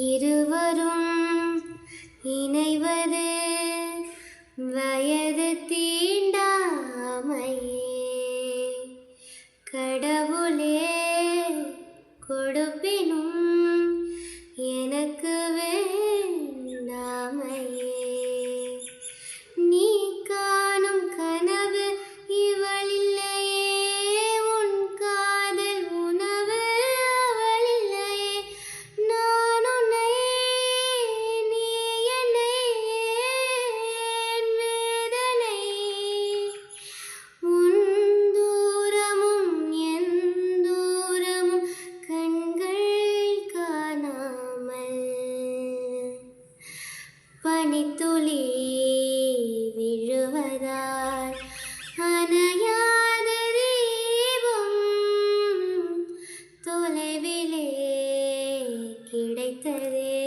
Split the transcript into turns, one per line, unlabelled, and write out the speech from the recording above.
இருவரும் இணைவது வயது தீண்டாமையே. கடவுளே கொடுப்பினும் எனக்கு வேண்டாமையே. நீ காணும் கனவு இவளில்லையே, உன் காதல் உணவு அவளில்லையே. நான் உன்னை, நீ என்னை, என் வேதனை உன் தூரமும் என் தூரமும் கண்கள் காணாமல். பனித்துளி விழுவதால் அணையாத தீபம் தொலைவிலே கிடைத்ததே.